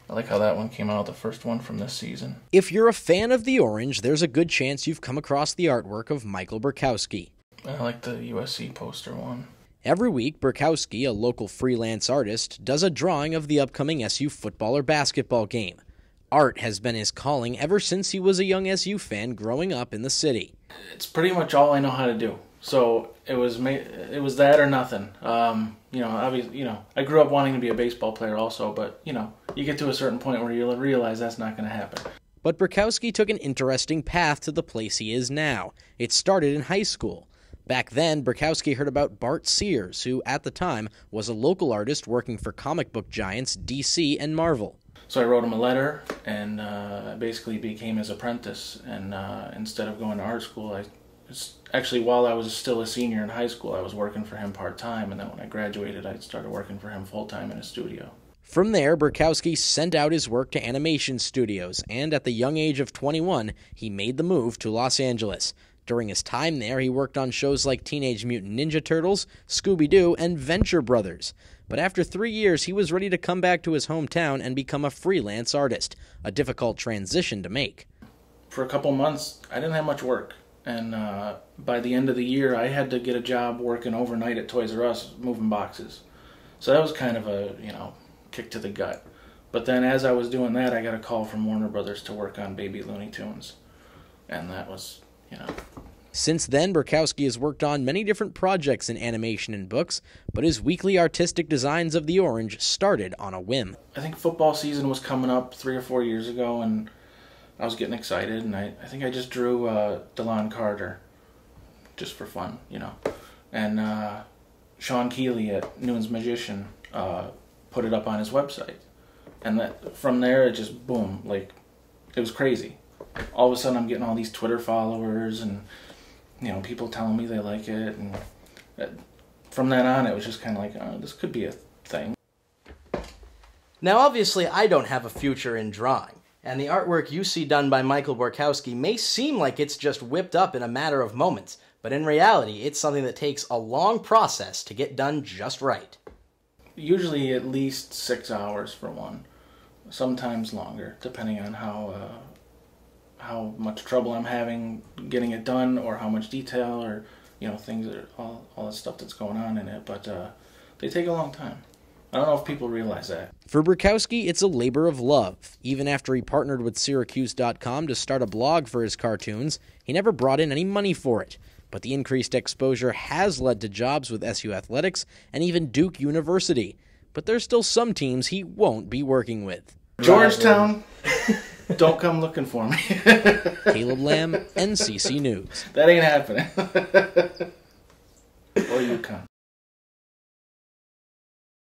I like how that one came out, the first one from this season. If you're a fan of the Orange, there's a good chance you've come across the artwork of Michael Borkowski. I like the USC poster one. Every week, Borkowski, a local freelance artist, does a drawing of the upcoming SU football or basketball game. Art has been his calling ever since he was a young SU fan growing up in the city. It's pretty much all I know how to do. So it was that or nothing. Obviously, I grew up wanting to be a baseball player also, but, you get to a certain point where you realize that's not going to happen. But Borkowski took an interesting path to the place he is now. It started in high school. Back then, Borkowski heard about Bart Sears, who, at the time, was a local artist working for comic book giants DC and Marvel. So I wrote him a letter and basically became his apprentice. And instead of going to art school, actually, while I was still a senior in high school, I was working for him part-time. And then when I graduated, I started working for him full-time in a studio. From there, Borkowski sent out his work to animation studios, and at the young age of 21, he made the move to Los Angeles. During his time there, he worked on shows like Teenage Mutant Ninja Turtles, Scooby-Doo, and Venture Brothers. But after 3 years, he was ready to come back to his hometown and become a freelance artist, a difficult transition to make. For a couple months, I didn't have much work. And by the end of the year, I had to get a job working overnight at Toys R Us, moving boxes. So that was kind of a, kick to the gut. But then as I was doing that, I got a call from Warner Brothers to work on Baby Looney Tunes. And that was, Since then, Borkowski has worked on many different projects in animation and books, but his weekly artistic designs of the Orange started on a whim. I think football season was coming up 3 or 4 years ago, and I was getting excited, and I think I just drew DeLon Carter, just for fun, And Sean Keeley at Noon's Magician put it up on his website. And from there, it just, boom, it was crazy. All of a sudden, I'm getting all these Twitter followers, and people telling me they like it, and from then on, it was just kind of like, oh, this could be a thing. Now, obviously, I don't have a future in drawing, and the artwork you see done by Michael Borkowski may seem like it's just whipped up in a matter of moments, but in reality, it's something that takes a long process to get done just right. Usually at least 6 hours for one, sometimes longer, depending on how much trouble I'm having getting it done, or how much detail, or things that all the stuff that's going on in it. But they take a long time. I don't know if people realize that. For Borkowski, it's a labor of love. Even after he partnered with Syracuse.com to start a blog for his cartoons, he never brought in any money for it. But the increased exposure has led to jobs with SU Athletics and even Duke University. But there's still some teams he won't be working with. Georgetown, don't come looking for me. Caleb Lamb, NCC News. That ain't happening. Or UConn.